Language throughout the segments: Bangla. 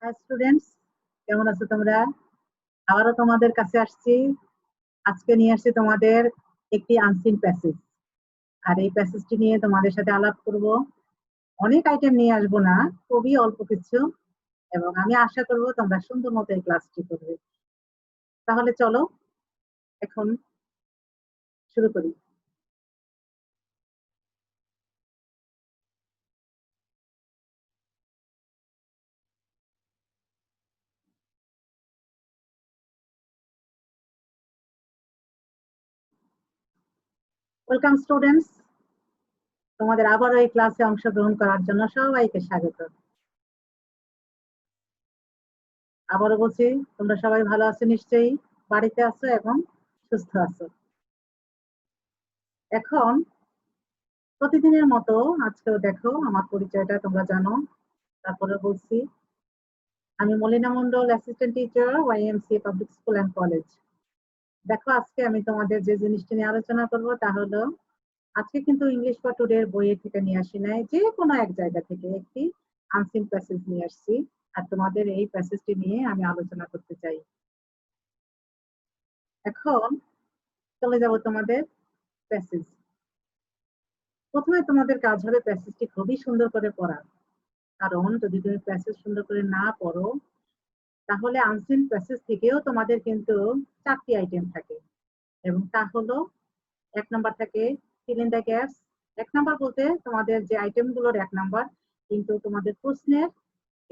হাই স্টুডেন্টস, কেমন আছো তোমরা? আবারও তোমাদের কাছে আসছি। আজকে নিয়ে আসছি তোমাদের একটি আনসিন প্যাসেজ। আর এই প্যাসেজটি নিয়ে তোমাদের সাথে আলাপ করব। অনেক আইটেম নিয়ে আসবো না, খুবই অল্প কিছু। এবং আমি আশা করব তোমরা সুন্দর মতো এই ক্লাসটি করবে। তাহলে চলো এখন শুরু করি। ওয়েলকাম স্টুডেন্টস, তোমাদের আবারও এই ক্লাসে অংশগ্রহণ করার জন্য সবাইকে স্বাগত। আবারও বলছি, তোমরা সবাই ভালো আছো নিশ্চয়ই, বাড়িতে আছো এবং সুস্থ আছো। এখন প্রতিদিনের মতো আজকেও দেখো আমার পরিচয়টা তোমরা জানো, তারপরে বলছি আমি Malina Mondal, assistant teacher, YMC public school and college. দেখো আজকে আমি তোমাদের যে জিনিসটি নিয়ে আলোচনা করবো তা হলো, আজকে কিন্তু ইংলিশ ফর টুডে বইয়ের থেকে নিয়ে আসি নাই, যে কোনো এক জায়গা থেকে একটি আনসিন প্যাসেজ নিয়ে আসছি। আর তোমাদের এই প্যাসেজটি নিয়ে আমি আলোচনা করতে চাই। এখন চলে যাব তোমাদের প্যাসেজ। প্রথমে তোমাদের কাজ হবে প্যাসেজটি খুবই সুন্দর করে পড়া। কারণ যদি তুমি প্যাসেজ সুন্দর করে না পড়ো, তাহলে আনসিন প্যাসেজ থেকেও তোমাদের কিন্তু 4টি আইটেম থাকে। এবং তা হলো, 1 নাম্বার থাকে fill in the gaps. 1 number বলতে তোমাদের যে আইটেম গুলোর 1 নাম্বার, কিন্তু তোমাদের প্রশ্নের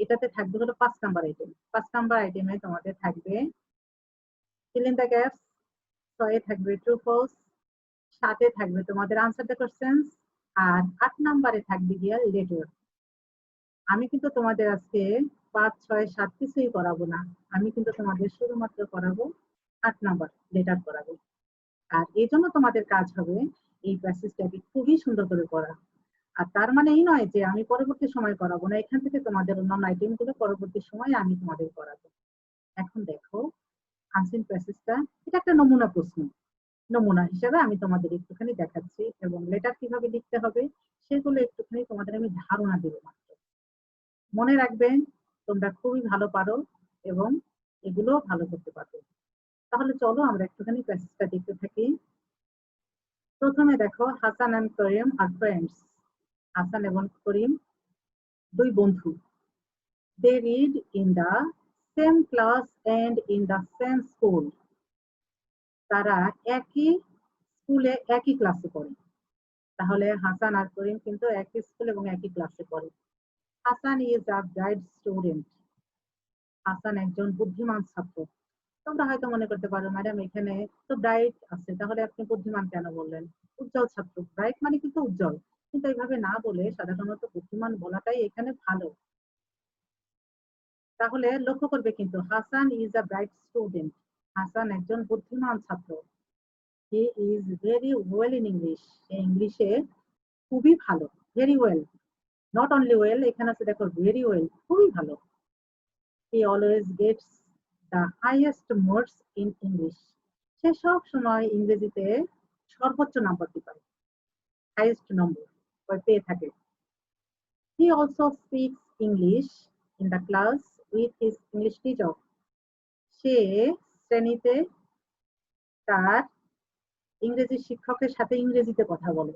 এটাতে থাকবে হলো 5 নাম্বার আইটেম। 5 নাম্বার আইটেমে তোমাদের থাকবে ফিল ইন দ্য গ্যাপস, 6-এ থাকবে ট্রু ফলস, 7-এ থাকবে তোমাদের আনসার দ্য কোশ্চেন্স, আর 8 নাম্বারে থাকবে গিয়া লেটার। আমি কিন্তু তোমাদের আজকে 5, 6, 7 কিছুই করাবো না। আমি কিন্তু তোমাদের শুধুমাত্র করাবো 8 নাম্বার, লেটার করাবো। আর এই জন্য তোমাদের কাজ হবে এই প্যাসেজটাকে খুবই সুন্দর করে পড়া। আর তার মানে এই নয় যে আমি পরবর্তী সময় করাবো না, এখান থেকে তোমাদের অন্যান্য আইটেম গুলো পরবর্তী সময় আমি তোমাদের করাবো। এখন দেখো আনসিন প্যাসেজটা, এটা একটা নমুনা প্রশ্ন। নমুনা হিসেবে আমি তোমাদের একটুখানি দেখাচ্ছি, এবং লেটার কিভাবে লিখতে হবে সেগুলো একটুখানি তোমাদের আমি ধারণা দেবো মাত্র। মনে রাখবে তোমরা খুবই ভালো পারো এবং এগুলো ভালো করতে পারবে। তাহলে চলো আমরা একটুখানি প্যাসেজটা দেখতে থাকি। প্রথমে দেখো, হাসান এন্ড করিম আর ফ্রেন্ডস। হাসান এবং করিম দুই বন্ধু। They read in the same class and in the same school. তারা একই স্কুলে একই ক্লাসে পড়ে। তাহলে হাসান আর করিম কিন্তু একই স্কুল এবং একই ক্লাসে পড়ে। Hasan is a bright student. Hasan একজন বুদ্ধিমান ছাত্র। তোমরা হয়তো মনে করতে পারো, ম্যাডাম এখানে তো ব্রাইট আছে, তাহলে আপনি বুদ্ধিমান কেন বললেন? উজ্জ্বল ছাত্র, ব্রাইট মানে কিন্তু উজ্জ্বল। কিন্তু এইভাবে না বলে সাধারণত বুদ্ধিমান বলাটাই এখানে ভালো। তাহলে লক্ষ্য করবে কিন্তু Hasan is a bright student. Hasan একজন বুদ্ধিমান ছাত্র। He is very well in English. ইংলিশে খুবই ভালো। Very well, not only well, এখানে আছে দেখো ভেরি ওয়েল, খুবই ভালো। He always gets the highest marks in English. সে সব সময় ইংরেজিতে সর্বোচ্চ নাম্বারটি পায়, হাইয়েস্ট নম্বর পেয়ে থাকে। He also speaks English in the class with his English teacher. সে শ্রেণীতে তার ইংরেজি শিক্ষকের সাথে ইংরেজিতে কথা বলে।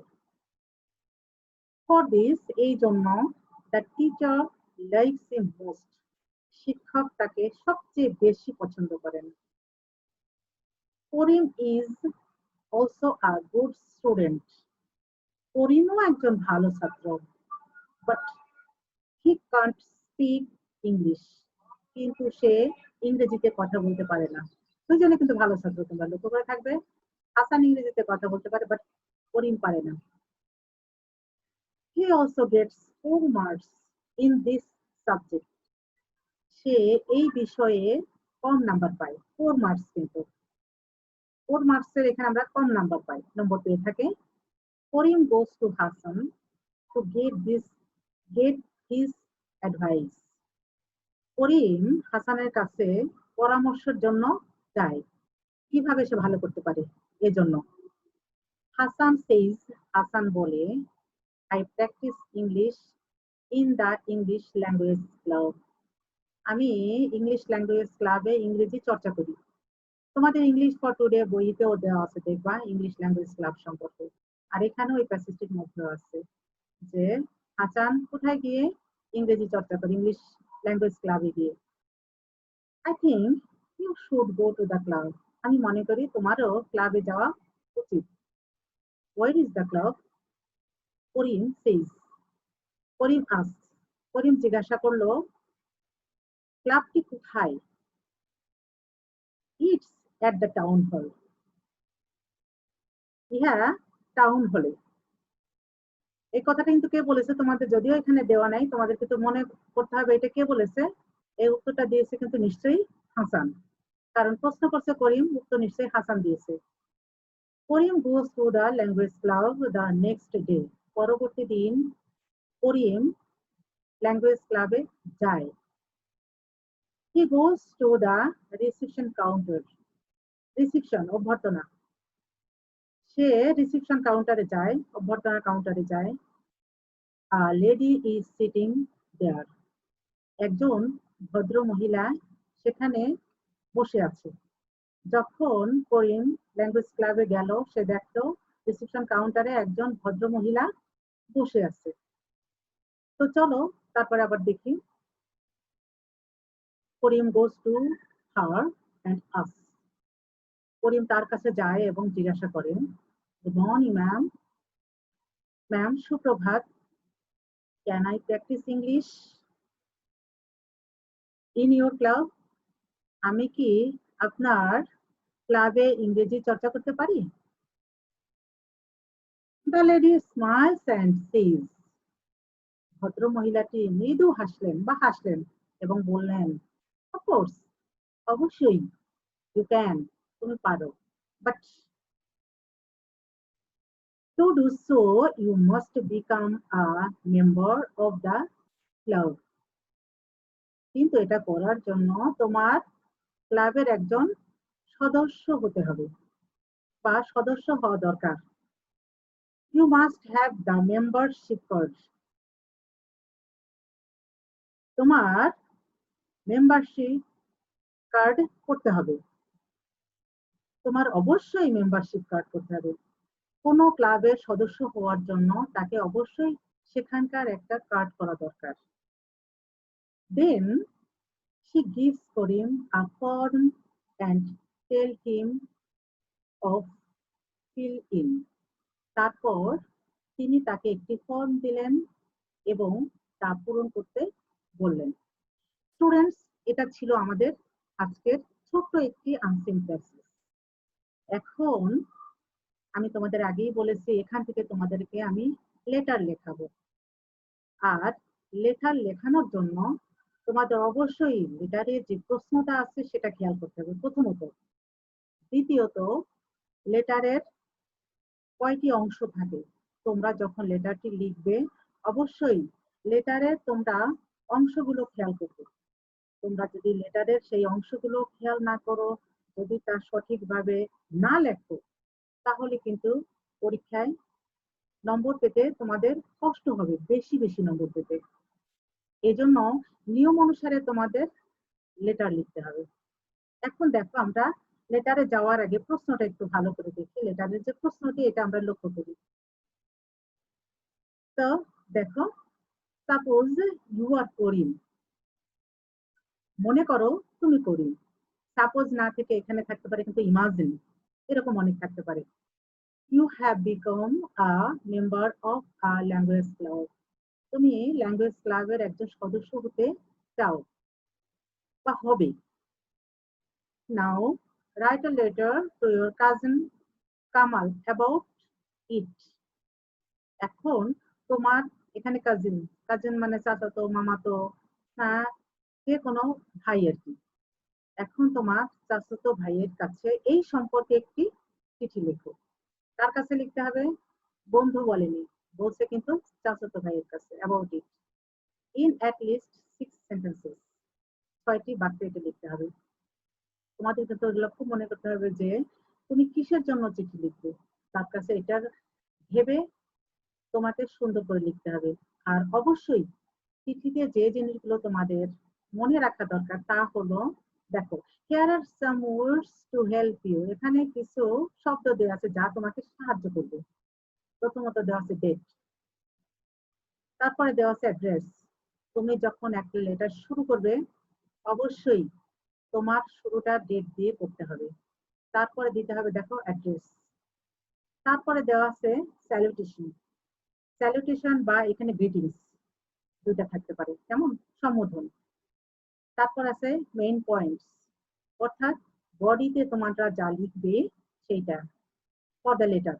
ফর দিস, এই জন্য, the teacher likes him most. শিক্ষক তাকে সবচেয়ে বেশি পছন্দ করেন। Karim is also a good student. করিমও একজন ভালো ছাত্র। But he can't speak English. কিন্তু সে ইংরেজিতে কথা বলতে পারে না। দুজনে কিন্তু ভালো ছাত্র, তোমরা লক্ষ্য করে থাকবে। হাসান ইংরেজিতে কথা বলতে পারে, বাট করিম পারে না। He also gets 4 marks in this subject. সে এই বিষয়ে কম নাম্বার পায়, 4 মার্কস। কিন্তু 4 মার্কসের এখানে আমরা কম নাম্বার পাই, নম্বর পেয়ে থাকে। করিম goes to Hassan to get his advice. করিম হাসানের কাছে পরামর্শের জন্য যায়, কিভাবে সে ভালো করতে পারে এজন্য। হাসান says, হাসান বলে, I practice English in the English language club. আমি ইংলিশ ল্যাঙ্গুয়েজ ক্লাবে ইংরেজি চর্চা করি। তোমাদের ইংলিশ ফর টুডে বইতেও দেওয়া আছে, দেখবা ইংলিশ ল্যাঙ্গুয়েজ ক্লাব সম্পর্কে। আর এখানেও এই প্যাসেজটির মধ্যে আছে যে হাসান কোথায় গিয়ে ইংরেজি চর্চা করে, ইংলিশ ল্যাঙ্গুয়েজ ক্লাবে গিয়ে। I think you should go to the club. আমি মনে করি তোমারও ক্লাবে যাওয়া উচিত। Where is the club? Karim says. Karim asks. Karim জিজ্ঞাসা করলো ক্লাবটি কোথায়? It's at the town hall. ইহা টাউন হলে। এই কথাটা কিন্তু কে বলেছে তোমাদের, যদিও এখানে দেওয়া নাই, তোমাদের কিন্তু মনে করতে হবে এটা কে বলেছে। এই উত্তরটা দিয়েছে কিন্তু নিশ্চয়ই হাসান, কারণ প্রশ্ন করছে করিম, উত্তর নিশ্চয়ই হাসান দিয়েছে। Karim goes to the language club the next day. পরবর্তী দিন করিম ল্যাঙ্গুয়েজ ক্লাবে যায়। He goes to the reception counter. Reception অভ্যর্থনা। সে রিসেপশন কাউন্টারে যায়, অভ্যর্থনা কাউন্টারে যায়। A lady is sitting there. একজন ভদ্র মহিলা সেখানে বসে আছে। যখন করিম ল্যাঙ্গুয়েজ ক্লাবে গেল, সে দেখলো রিসেপশন কাউন্টারে একজন ভদ্র মহিলা বসে আছে। তো চলো তারপরে আবার দেখি। করিম গোজ টু হার অ্যান্ড আস। করিম তার কাছে যায় এবং জিজ্ঞাসা করেন, গুড মর্নিং ম্যাম। ম্যাম সুপ্রভাত। Can I practice English in your club? আমি কি আপনার ক্লাবে ইংরেজি চর্চা করতে পারি? দ্য লেডি স্মাইলস অ্যান্ড সেজ। ভদ্র মহিলাটি মৃদু হাসলেন বা হাসলেন এবং বললেন, অফকোর্স, অবশ্যই, ইউ ক্যান, তুমি পারো, but to do so you must become a member of the club. কিন্তু এটা করার জন্য তোমার ক্লাবের একজন সদস্য হতে হবে বা সদস্য হওয়া দরকার। You must have the membership card. তোমার মেম্বারশিপ কার্ড করতে হবে। তোমার অবশ্যই মেম্বারশিপ কার্ড করতে হবে। কোনো ক্লাবের সদস্য হওয়ার জন্য তাকে অবশ্যই সেখানকার একটা কার্ড করা দরকার। Then she gives Karim a form and tell him of fill in. তারপর তিনি তাকে একটি ফর্ম দিলেন এবং তা পূরণ করতে বললেন। স্টুডেন্টস, এটা ছিল আমাদের আজকের ছোট্ট একটি আনসিন প্যাসেজ। এখন আমি তোমাদের আগেই বলেছি এখান থেকে তোমাদেরকে আমি লেটার লেখাবো। আর লেটার লেখানোর জন্য তোমাদের অবশ্যই লেটারের যে প্রশ্নটা আছে সেটা খেয়াল করতে হবে প্রথমত। দ্বিতীয়ত, লেটারের কয়টি অংশ থাকে। তোমরা যখন লেটারটি লিখবে অবশ্যই লেটারের তোমরা অংশগুলো খেয়াল করবে। তোমরা যদি লেটারের সেই অংশগুলো খেয়াল না করো, যদি তা সঠিকভাবে না লেখো, তাহলে কিন্তু পরীক্ষায় নম্বর পেতে তোমাদের কষ্ট হবে, বেশি বেশি নম্বর পেতে। এজন্য নিয়ম অনুসারে তোমাদের লেটার লিখতে হবে। এখন দেখো আমরা লেটারে যাওয়ার আগে প্রশ্নটা একটু ভালো করে দেখি। লেটারের যে প্রশ্নটি এটা আমরা লক্ষ্য করি। তো দেখো, সাপোজ ইউ আর করিম। মনে করো তুমি করিম। সাপোজ না থেকে এখানে থাকতে পারে কিন্তু ইমাজিন, এরকম অনেক থাকতে পারে। You have become a member of a language club. তুমি ল্যাঙ্গুয়েজ ক্লাবের একজন সদস্য হতে চাও বা হবে। Now write a letter to your cousin Kamal about it. এখন তোমার এখানে কাজিন, কাজিন মানে চাচাতো মামাতো, হ্যাঁ, যে কোনো ভাই আর কি। এখন তোমার চাচাতো ভাইয়ের কাছে এই সম্পর্কে একটি চিঠি লেখো। কার কাছে লিখতে হবে? বন্ধু বলেনি, বলছে কিন্তু চাচাতো ভাইয়ের কাছে। About it in at least 6 sentences. 6টি বাক্যে এটা লিখতে হবে। তোমাদের কিন্তু এগুলো খুব মনে করতে হবে যে তুমি কিসের জন্য চিঠি লিখবে, তার কাছে এটার ভেবে তোমাকে সুন্দর করে লিখতে হবে। আর অবশ্যই চিঠিতে যে জিনিসগুলো তোমাদের মনে রাখা দরকার তা হলো, দেখো, here are some words to help you, এখানে কিছু শব্দ দেওয়া আছে যা তোমাকে সাহায্য করবে। প্রথমত দেওয়া আছে ডেট, তারপরে দেওয়া আছে অ্যাড্রেস। তুমি যখন একটা লেটার শুরু করবে অবশ্যই তোমার শুরুটা ডেট দিয়ে করতে হবে। তারপরে দিতে হবে দেখো অ্যাড্রেস। তারপরে দেওয়া আছে স্যালুটেশন, স্যালুটেশন বা এখানে গ্রিটিংস দুইটা থাকতে পারে, যেমন সম্বোধন। তারপর আছে মেইন পয়েন্টস, অর্থাৎ বডিতে তোমরা যা লিখবে সেইটা, ফর দ্য লেটার,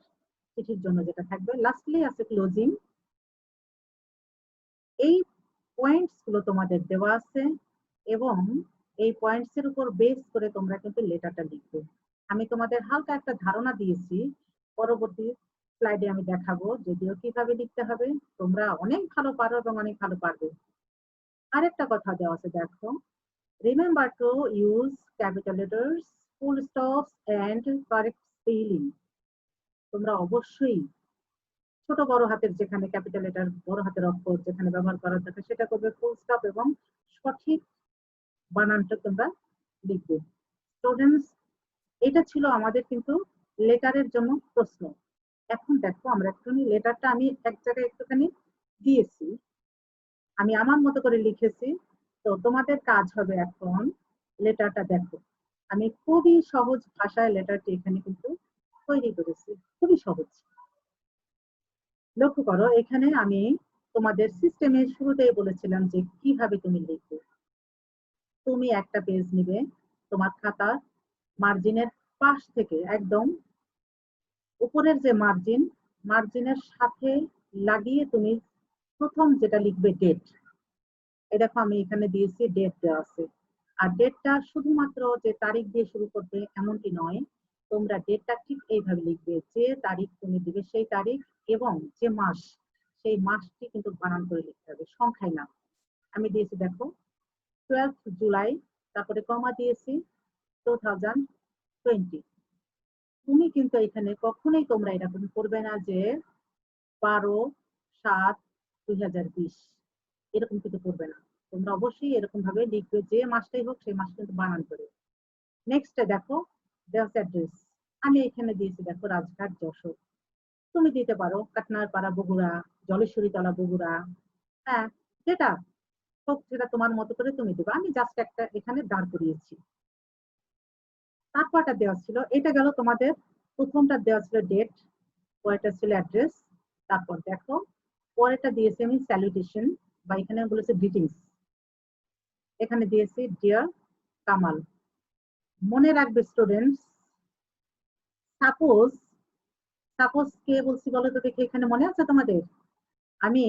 চিঠির জন্য যেটা থাকবে। লাস্টলি আছে ক্লোজিং। এই পয়েন্টস গুলো তোমাদের দেওয়া আছে এবং এই পয়েন্টস এর উপর বেস করে তোমরা কিন্তু লেটারটা লিখবে। আমি তোমাদের হালকা একটা ধারণা দিয়েছি, পরবর্তী স্লাইডে আমি দেখাবো যদিও কিভাবে লিখতে হবে। তোমরা অনেক ভালো পারো এবং অনেক ভালো পারবে। আরেকটা কথা দেওয়া আছে দেখো, remember to use capital letters, full stops and correct spelling. তোমরা অবশ্যই ছোট বড় হাতের যেখানে ক্যাপিটাল লেটার, বড় হাতের অক্ষর যেখানে ব্যবহার করা থাকে সেটা করবে, ফুল স্টপ এবং সঠিক বানানটা তোমরা লিখবে। স্টুডেন্টস, এটা ছিল আমাদের কিন্তু লেটারের জন্য প্রশ্ন। এখন দেখো আমরা একটুখানি লেটারটা আমি এক জায়গায় একটুখানি দিয়েছি, আমি আমার মতো করে লিখেছি। তো তোমাদের কাজ হবে এখন লেটারটা দেখো, আমি খুবই সহজ ভাষায় লেটারটি এখানে কিন্তু তৈরি করেছি, খুবই সহজ। লক্ষ্য করো, এখানে আমি তোমাদের সিস্টেমের শুরুতেই বলেছিলাম যে কিভাবে তুমি লিখবে। তুমি একটা পেজ নিবে, তোমার খাতার মার্জিনের পাশ থেকে একদম উপরের যে মার্জিন, মার্জিনের সাথে লাগিয়ে তুমি প্রথম যেটা লিখবে ডেট। এই দেখো আমি এখানে দিয়েছি ডেট দেওয়া আছে। আর ডেটটা শুধুমাত্র যে তারিখ দিয়ে শুরু করবে এমনটি নয়, তোমরা ডেটটা ঠিক এইভাবে লিখবে, যে তারিখ তুমি দিবে সেই তারিখ এবং যে মাস সেই মাসটি কিন্তু বানান করে লিখতে হবে, সংখ্যায় না। আমি দিয়েছি দেখো 12 জুলাই, তারপরে কমা দিয়েছি 2020। তুমি কিন্তু এখানে কখনোই তোমরা এরকম করবে না যে 12/7/2020, এরকম কিন্তু করবে না। তোমরা অবশ্যই এরকম ভাবে লিখবে, যে মাসটাই হোক সেই মাস কিন্তু বানান করে। নেক্সট দেখো দেওয়া অ্যাড্রেস, আমি এখানে দিয়েছি দেখো রাজঘাট যশোর। তুমি দিতে পারো কাটনার পাড়া বগুড়া, জলেশ্বরী তলা বগুড়া, হ্যাঁ, যেটা হোক সেটা তোমার মতো করে তুমি দেবে। আমি জাস্ট একটা এখানে দাঁড় করিয়েছি। তারপরটা দেওয়া ছিল, এটা গেল তোমাদের প্রথমটা দেওয়া ছিল ডেট, পরেরটা ছিল অ্যাড্রেস। তারপর দেখো পরেরটা দিয়েছি আমি স্যালুটেশন, বা এখানে বলেছে গ্রিটিংস, এখানে দিয়েছি ডিয়ার কামাল। মনে রাখবে স্টুডেন্টস, সাপোজ, সাপোজ কে বলছি বলো তো দেখি, এখানে মনে আছে তোমাদের? আমি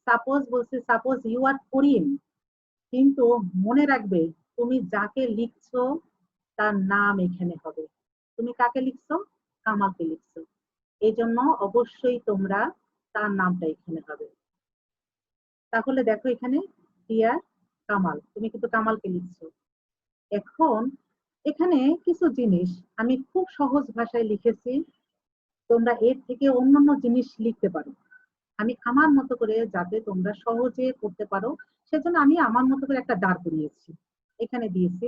সাপোজ বলছি, সাপোজ ইউ আর করিম, কিন্তু মনে রাখবে তুমি যাকে লিখছো তার নাম এখানে হবে। তুমি কাকে লিখছো? কামালকে লিখছো, এই জন্য অবশ্যই তোমরা তার নামটা এখানে হবে। তাহলে দেখো এখানে ডিয়ার কামাল, তুমি কিন্তু কামালকে লিখছো। এখন এখানে কিছু জিনিস আমি খুব সহজ ভাষায় লিখেছি, তোমরা এর থেকে অন্যান্য জিনিস লিখতে পারো। আমি আমার মতো করে যাতে তোমরা সহজে করতে পারো সেজন্য আমি আমার মতো করে একটা দাঁড় করিয়েছি। এখানে দিয়েছি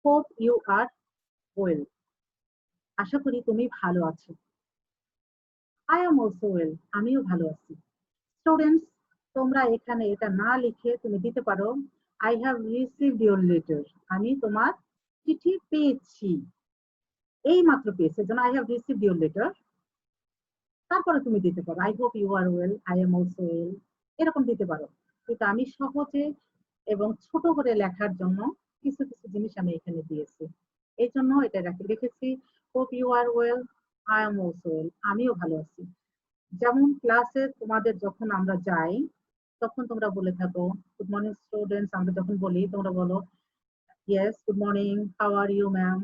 হোপ ইউ আর ওয়েল, আশা করি তুমি ভালো আছো। আই এম অলসো ওয়েল, আমিও ভালো আছি। স্টুডেন্টস, তোমরা এখানে এটা না লিখে তুমি দিতে পারো I have received your letter, আমি তোমার চিঠি পেয়েছি, এই মাত্র পেয়েছি, যেন I have received your letter. তারপরে তুমি দিতে পারো I hope you are well, I am also well, এরকম দিতে পারো। কিন্তু আমি সহজে এবং ছোট করে লেখার জন্য কিছু কিছু জিনিস আমি এখানে দিয়েছি, এই জন্য এটা লিখেছি hope you are well, I am also well, আমিও ভালো আছি। যেমন ক্লাসে তোমাদের যখন আমরা যাই তখন তোমরা বলে থাকো গুড মর্নিং স্টুডেন্টস, আমরা যখন বলি তোমরা বলো yes good morning, how are you ma'am,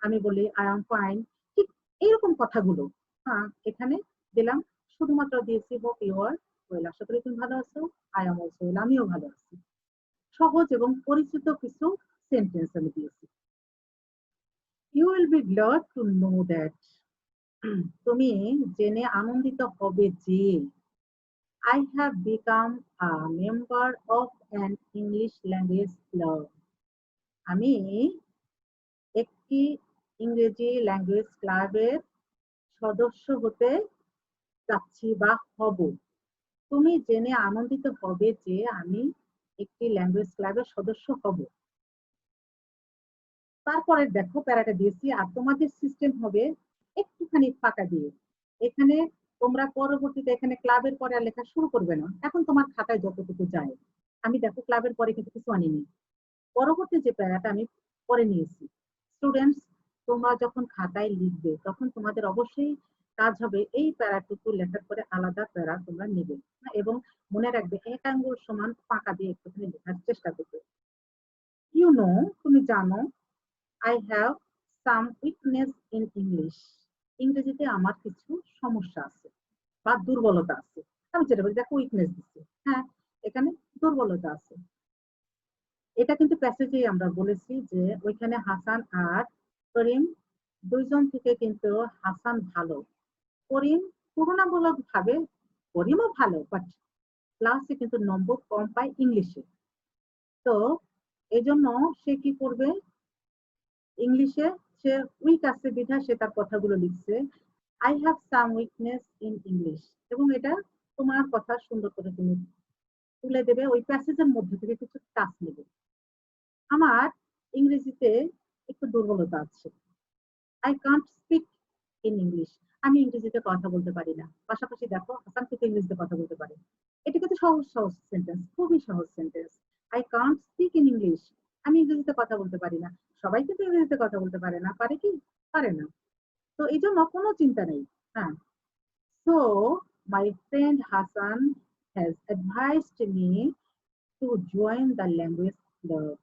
আমি বলি আই এম ফাইন। ঠিক এইরকম কথাগুলো হ্যাঁ এখানে দিলাম, শুধুমাত্র দিয়েছি হোপ ইউ আর ওয়েল, আশা করি তুমি ভালো আছো, আই এম অলসো ওয়েল, আমিও ভালো আছি। সহজ এবং পরিচিত কিছু সেন্টেন্স আমি দিয়েছি। You will be glad to know that, তুমি জেনে আনন্দিত হবে যে, I have become a member of an English language club. আমি একটি ইংরেজি ল্যাঙ্গুয়েজ ক্লাবের সদস্য হতে যাচ্ছি বা হব। তুমি জেনে আনন্দিত হবে যে আমি একটি ল্যাঙ্গুয়েজ ক্লাবের সদস্য হব। তারপরে দেখো প্যারাটা দিয়েছি, আর তোমাদের সিস্টেম হবে একটুখানি ফাঁকা দিয়ে। এখানে তোমরা পরবর্তীতে এখানে ক্লাবের পরে আর লেখা শুরু করবে না, এখন তোমার খাতায় যতটুকু যায়। আমি দেখো ক্লাবের পরে কিন্তু কিছু আনিনি, পরবর্তী যে প্যারাটা আমি পরে নিয়েছি। স্টুডেন্টস, তোমরা যখন খাতায় লিখবে তখন তোমাদের অবশ্যই কাজ হবে এই প্যারাটুকু লেখার পরে আলাদা প্যারা তোমরা নেবে এবং মনে রাখবে এক আঙ্গুল সমান ফাঁকা দিয়ে একটুখানি লেখার চেষ্টা করবে। ইউ নো, তুমি জানো, I have some weakness in English. ইংরেজিতে আমার কিছু সমস্যা আছে বা দুর্বলতা আছে। আমি যেটা বলি দেখো উইকনেস দিচ্ছি, হ্যাঁ এখানে দুর্বলতা আছে। এটা কিন্তু প্যাসেজে আমরা বলেছি যে ওইখানে হাসান আর করিম দুইজন থেকে কিন্তু হাসান ভালো, করিম তুলনামূলক ভাবে করিমও ভালো, বাট ক্লাসে কিন্তু নম্বর কম পায় ইংলিশে। তো এই জন্য সে কি করবে, ইংলিশে সে উইক আছে বিধায় সে তার কথাগুলো লিখছে I have some weakness in English, এবং এটা তোমার কথা সুন্দর করে তুমি তুলে দেবে, ওই প্যাসেজের মধ্যে থেকে কিছু টাচ নেবে। আমার ইংরেজিতে একটু দুর্বলতা আছে, I can't speak in English, আমি ইংরেজিতে কথা বলতে পারি না। পাশাপাশি দেখো হাসান কিন্তু ইংরেজিতে কথা বলতে পারে। এটা কিন্তু সহজ সহজ সেন্টেন্স, খুবই সহজ sentence. I can't speak in English, আমি ইংরেজিতে কথা বলতে পারি না। সবাই কিন্তু ইংরেজিতে কথা বলতে পারে না, পারে কি? পারে না। তো এই জন্য কোনো চিন্তা নেই। হ্যাঁ, so my friend Hasan has advised me to join the language club.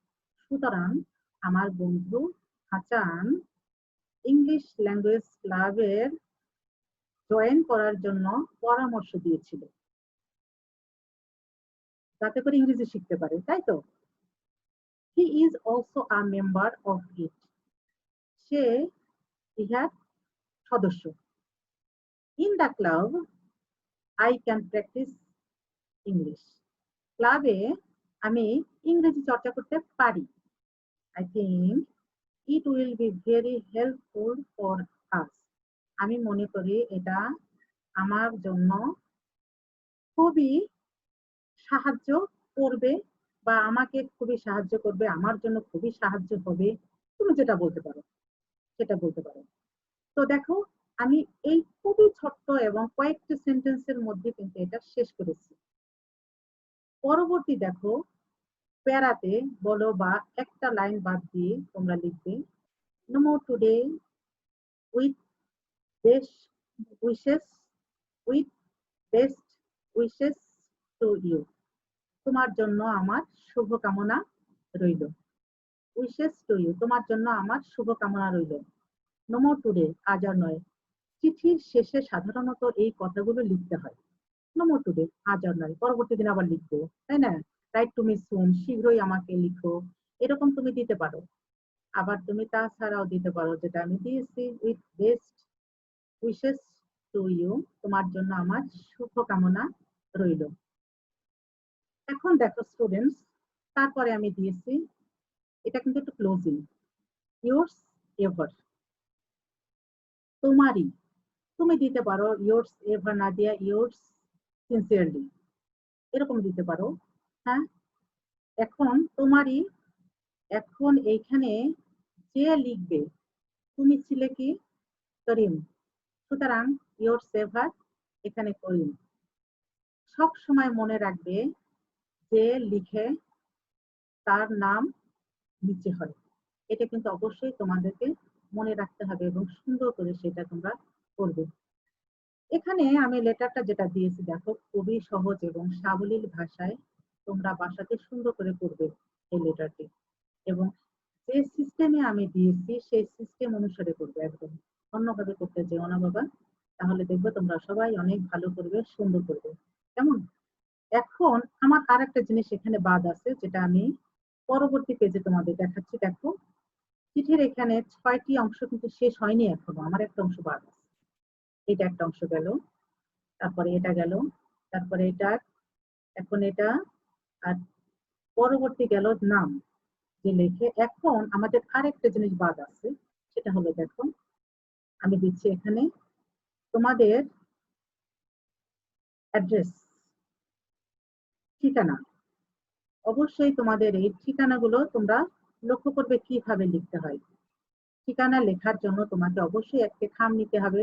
সুতরাং আমার বন্ধু হাসান ইংলিশ ল্যাঙ্গুয়েজ ক্লাবের জয়েন করার জন্য পরামর্শ দিয়েছিল, যাতে করে ইংরেজি শিখতে পারে, তাই তো? He is also a member of it, সে ইহার সদস্য। In the club I can practise English, ক্লাবে আমি ইংরেজি চর্চা করতে পারি। I think it will be very helpful for us, আমি মনে করি এটা আমার জন্য খুবই সাহায্য করবে বা আমাকে খুবই সাহায্য করবে, আমার জন্য খুবই সাহায্য হবে। তুমি যেটা বলতে পারো সেটা বলতে পারো। তো দেখো আমি এই খুবই ছোট্ট এবং কয়েকটি সেন্টেন্সের মধ্যে কিন্তু এটা শেষ করেছি। পরবর্তী দেখো প্যারাতে বলো বা একটা লাইন বাদ দিয়ে তোমরা লিখবে no more today with best wishes, with best wishes to you, তোমার জন্য আমার শুভকামনা রইল। উইশেস টু ইউ, তোমার জন্য আমার শুভকামনা রইল। নো মোর টুডে, আজ আর নয়। চিঠির শেষে সাধারণত এই কথাগুলো লিখতে হয়। নো মোর টুডে, আজ আর নয়, পরবর্তী দিন আবার লিখবো, তাই না? রাইট টু মি সুন, শীঘ্রই আমাকে লিখো, এরকম তুমি দিতে পারো। আবার তুমি তাছাড়াও দিতে পারো যেটা আমি দিয়েছি, with best wishes to you, তোমার জন্য আমার শুভকামনা রইল। এখন দেখো স্টুডেন্টস, তারপরে আমি দিয়েছি, এটা কিন্তু একটু ক্লোজিং, ইয়োর্স এভার, তোমারই। তুমি দিতে পারো ইয়োর্স এভার না দিয়া ইয়োর্স সিনসিয়ারলি, এরকম দিতে পারো। হ্যাঁ, এখন তোমারই, এখন এইখানে যে লিখবে, তুমি ছিলে কি? করিম, সুতরাং ইয়োর সেভার এখানে করিম। সব সময় মনে রাখবে যে লিখে তার নাম নিচে হয়, এটা কিন্তু অবশ্যই তোমাদেরকে মনে রাখতে হবে এবং সুন্দর করে সেটা তোমরা করবে। এখানে আমি লেটারটা যেটা দিয়েছি দেখো খুবই সহজ এবং সাবলীল ভাষায় তোমরা বাসাতে সুন্দর করে করবে এই লেটারটি, এবং যে সিস্টেমে আমি দিয়েছি সেই সিস্টেম অনুসারে করবে, একদম অন্যভাবে করতে যেও না বাবা, তাহলে দেখবে তোমরা সবাই অনেক ভালো করবে, সুন্দর করবে। কেমন? এখন আমার আর একটা জিনিস এখানে বাদ আছে, যেটা আমি পরবর্তী পেজে তোমাদের দেখাচ্ছি। দেখো চিঠির এখানে 6টি অংশ কিন্তু শেষ হয়নি এখনো, আমার একটা অংশ বাদ আছে। এটা একটা অংশ গেল, তারপরে এটা গেল, তারপরে এটা, এখন এটা, আর পরবর্তী গেল নাম যে লেখে। এখন আমাদের আরেকটা জিনিস বাদ আছে, সেটা হলো দেখো আমি দিচ্ছি এখানে তোমাদের অ্যাড্রেস, ঠিকানা। অবশ্যই তোমাদের এই ঠিকানাগুলো তোমরা লক্ষ্য করবে কিভাবে লিখতে হয়। ঠিকানা লেখার জন্য তোমাকে অবশ্যই একটা খাম নিতে হবে,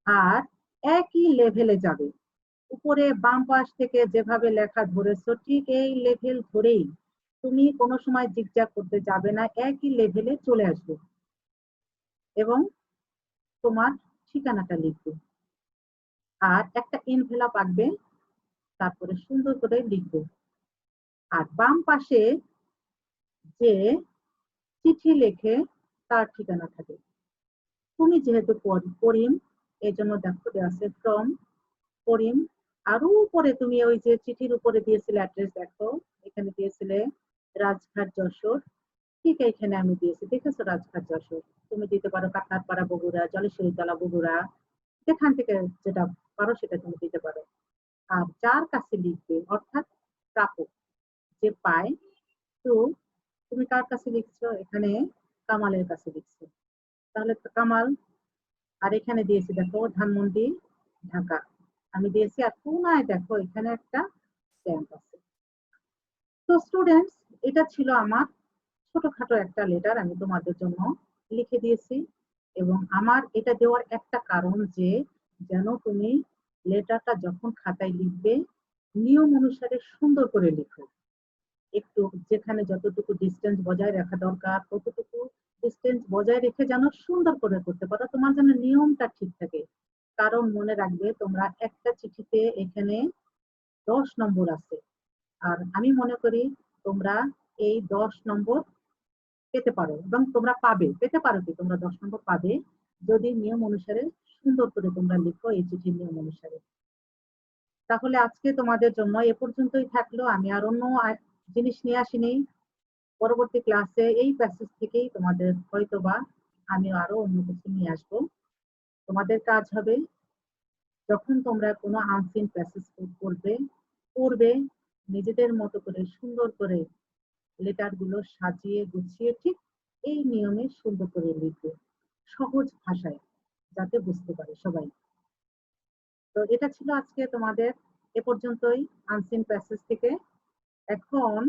আর একই লেভেলে যাবে। উপরে বাম পাশ থেকে যেভাবে লেখা ধরেছো ঠিক এই লেভেল ধরেই, তুমি কোনো সময় জিগজ্যাগ করতে যাবে না, একই লেভেলে চলে আসবে এবং তোমার ঠিকানাটা লিখবে। আর একটা এনভেলাপ আঁকবে, তারপরে সুন্দর করে লিখবে। আর বাম পাশে যে চিঠি লেখে তার ঠিকানা থাকে। তুমি যেহেতু করিম, এই জন্য দেখো দেওয়া আছে ফ্রম করিম। আরো উপরে তুমি ওই যে চিঠির উপরে দিয়েছিলে অ্যাড্রেস, দেখো এখানে দিয়েছিলে রাজঘাট যশোর, ঠিক এখানে আমি দিয়েছি, দেখেছো রাজঘাট যশোর। তুমি দিতে পারো কাকনাথপাড়া বগুড়া, জলেশ্বরীতলা বগুড়া, যেখান থেকে যেটা পারো সেটা তুমি দিতে পারো। আর যার কাছে লিখবে অর্থাৎ প্রাপক যে পায়, তো তুমি কার কাছে লিখছো, এখানে কামালের কাছে লিখছো, তাহলে কামাল। আর এখানে দিয়েছি দেখো ধানমন্ডি ঢাকা আমি দিয়েছি, আর কোনায় দেখো এখানে একটা স্ট্যাম্প আছে। তো স্টুডেন্টস, এটা ছিল আমার ছোটখাটো একটা লেটার আমি তোমাদের জন্য লিখে দিয়েছি। এবং আমার এটা দেওয়ার একটা কারণ যে যেন তুমি লেটারটা যখন খাতায় লিখবে নিয়ম অনুসারে সুন্দর করে লিখো। একটু যেখানে যতটুকু ডিস্টেন্স বজায় রাখা দরকার ততটুকু ডিস্টেন্স বজায় রেখে যেন সুন্দর করে করতে পারো, তোমার যেন নিয়মটা ঠিক থাকে। কারণ মনে রাখবে তোমরা একটা চিঠিতে এখানে 10 নম্বর আছে, আর আমি মনে করি তোমরা এই 10 নম্বর পেতে পারো এবং তোমরা পাবে, পেতে পারো কি তোমরা 10 নম্বর পাবে যদি নিয়ম অনুসারে সুন্দর করে তোমরা লিখো এই চিঠির নিয়ম অনুসারে। তাহলে আজকে তোমাদের জন্য এ পর্যন্তই থাকলো, আমি আর অন্য জিনিস নিয়ে আসিনি। পরবর্তী ক্লাসে এই প্যাসেজ থেকেই তোমাদের হয়তোবা আমি আরো অন্য কিছু নিয়ে আসবো। তোমাদের কাজ হবে যখন তোমরা কোনো আনসিন প্যাসেজ পড়বে নিজেদের মতো করে সুন্দর করে লেটার গুলো সাজিয়ে গুছিয়ে ঠিক এই নিয়মে সুন্দর করে লিখবে, সহজ ভাষায়, যাতে বুঝতে পারে সবাই। তো এটা ছিল আজকে তোমাদের এ পর্যন্তই আনসিন প্যাসেজ থেকে। এখন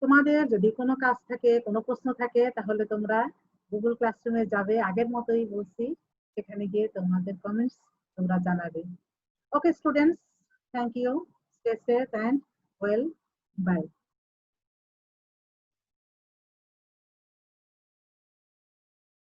তোমাদের যদি কোনো কাজ থাকে, কোনো প্রশ্ন থাকে, তাহলে তোমরা গুগল ক্লাসরুমে যাবে, আগের মতোই বলছি, সেখানে গিয়ে তোমাদের কমেন্টস তোমরা জানাবে। Okay students, thank you, stay safe and well, by.